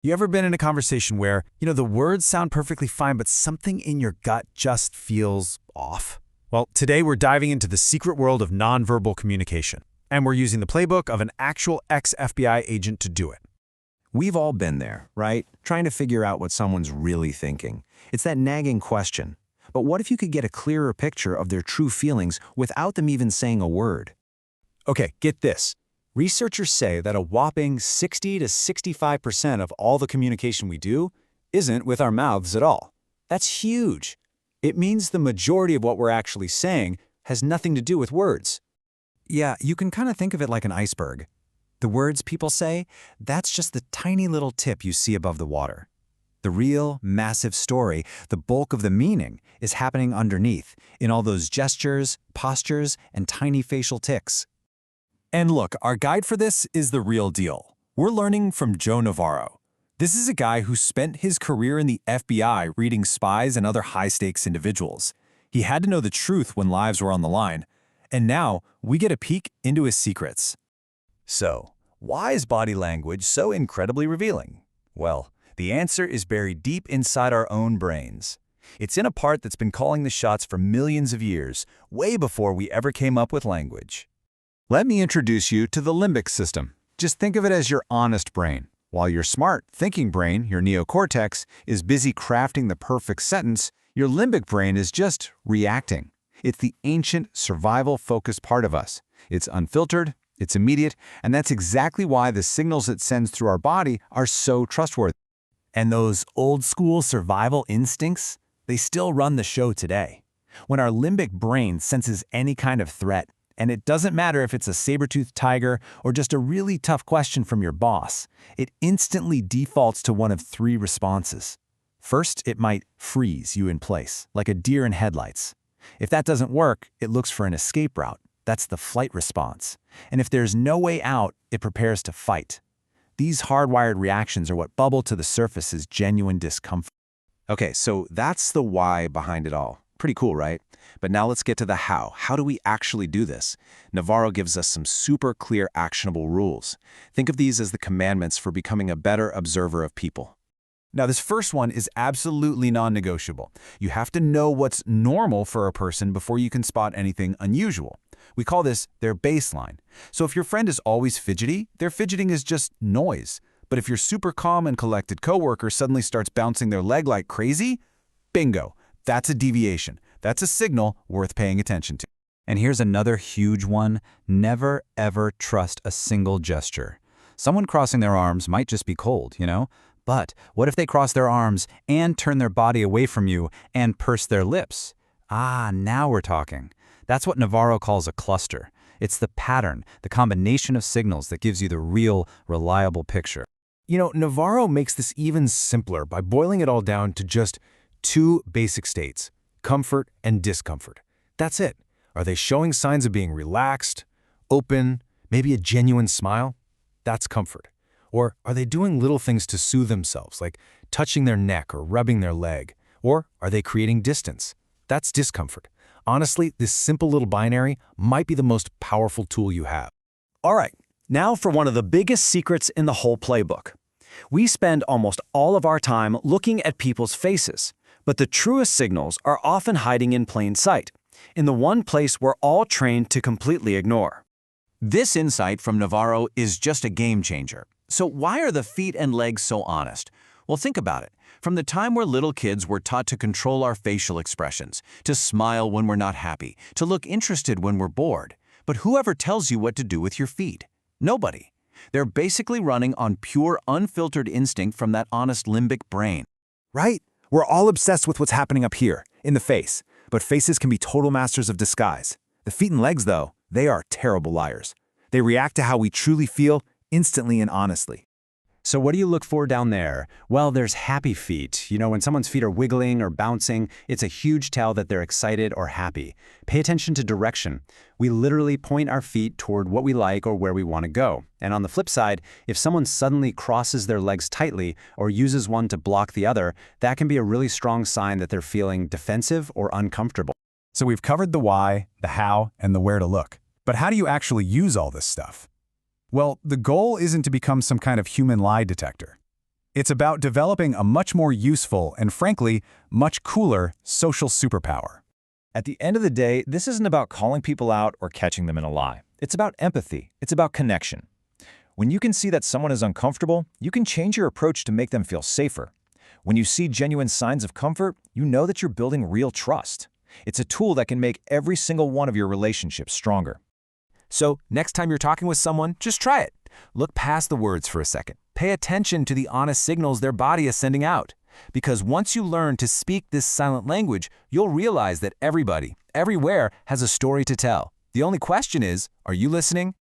You ever been in a conversation where, the words sound perfectly fine, but something in your gut just feels off? Well, today we're diving into the secret world of nonverbal communication, and we're using the playbook of an actual ex-FBI agent to do it. We've all been there, right? Trying to figure out what someone's really thinking. It's that nagging question. But what if you could get a clearer picture of their true feelings without them even saying a word? Okay, get this. Researchers say that a whopping 60 to 65% of all the communication we do isn't with our mouths at all. That's huge. It means the majority of what we're actually saying has nothing to do with words. Yeah, you can kind of think of it like an iceberg. The words people say, that's just the tiny little tip you see above the water. The real, massive story, the bulk of the meaning, is happening underneath, in all those gestures, postures, and tiny facial tics. And look, our guide for this is the real deal. We're learning from Joe Navarro. This is a guy who spent his career in the FBI reading spies and other high-stakes individuals. He had to know the truth when lives were on the line. And now, we get a peek into his secrets. So, why is body language so incredibly revealing? Well, the answer is buried deep inside our own brains. It's in a part that's been calling the shots for millions of years, way before we ever came up with language. Let me introduce you to the limbic system. Just think of it as your honest brain. While your smart, thinking brain, your neocortex, is busy crafting the perfect sentence, your limbic brain is just reacting. It's the ancient, survival-focused part of us. It's unfiltered, it's immediate, and that's exactly why the signals it sends through our body are so trustworthy. And those old-school survival instincts, they still run the show today. When our limbic brain senses any kind of threat, and it doesn't matter if it's a saber-toothed tiger or just a really tough question from your boss, it instantly defaults to one of three responses. First, it might freeze you in place, like a deer in headlights. If that doesn't work, it looks for an escape route. That's the flight response. And if there's no way out, it prepares to fight. These hardwired reactions are what bubble to the surface as genuine discomfort. Okay, so that's the why behind it all. Pretty cool, right? But now let's get to the how. How do we actually do this? Navarro gives us some super clear, actionable rules. Think of these as the commandments for becoming a better observer of people. Now, this first one is absolutely non-negotiable. You have to know what's normal for a person before you can spot anything unusual. We call this their baseline. So if your friend is always fidgety, their fidgeting is just noise. But if your super calm and collected coworker suddenly starts bouncing their leg like crazy, bingo, that's a deviation. That's a signal worth paying attention to. And here's another huge one. Never, ever trust a single gesture. Someone crossing their arms might just be cold, But what if they cross their arms and turn their body away from you and purse their lips? Now we're talking. That's what Navarro calls a cluster. It's the pattern, the combination of signals that gives you the real, reliable picture. Navarro makes this even simpler by boiling it all down to just two basic states, comfort and discomfort. That's it. Are they showing signs of being relaxed, open, maybe a genuine smile? That's comfort. Or are they doing little things to soothe themselves, like touching their neck or rubbing their leg? Or are they creating distance? That's discomfort. Honestly, this simple little binary might be the most powerful tool you have. All right, now for one of the biggest secrets in the whole playbook. We spend almost all of our time looking at people's faces, but the truest signals are often hiding in plain sight, in the one place we're all trained to completely ignore. This insight from Navarro is just a game changer. So why are the feet and legs so honest? Well, think about it. From the time we're little kids, we're taught to control our facial expressions, to smile when we're not happy, to look interested when we're bored. But whoever tells you what to do with your feet? Nobody. They're basically running on pure, unfiltered instinct from that honest limbic brain. Right? We're all obsessed with what's happening up here, in the face. But faces can be total masters of disguise. The feet and legs, though, they are terrible liars. They react to how we truly feel, instantly and honestly. So what do you look for down there? Well, there's happy feet. When someone's feet are wiggling or bouncing, it's a huge tell that they're excited or happy. Pay attention to direction. We literally point our feet toward what we like or where we want to go. And on the flip side, if someone suddenly crosses their legs tightly or uses one to block the other, that can be a really strong sign that they're feeling defensive or uncomfortable. So we've covered the why, the how, and the where to look. But how do you actually use all this stuff? Well, the goal isn't to become some kind of human lie detector. It's about developing a much more useful and, frankly, much cooler social superpower. At the end of the day, this isn't about calling people out or catching them in a lie. It's about empathy. It's about connection. When you can see that someone is uncomfortable, you can change your approach to make them feel safer. When you see genuine signs of comfort, you know that you're building real trust. It's a tool that can make every single one of your relationships stronger. So, next time you're talking with someone, just try it. Look past the words for a second. Pay attention to the honest signals their body is sending out. Because once you learn to speak this silent language, you'll realize that everybody, everywhere, has a story to tell. The only question is, are you listening?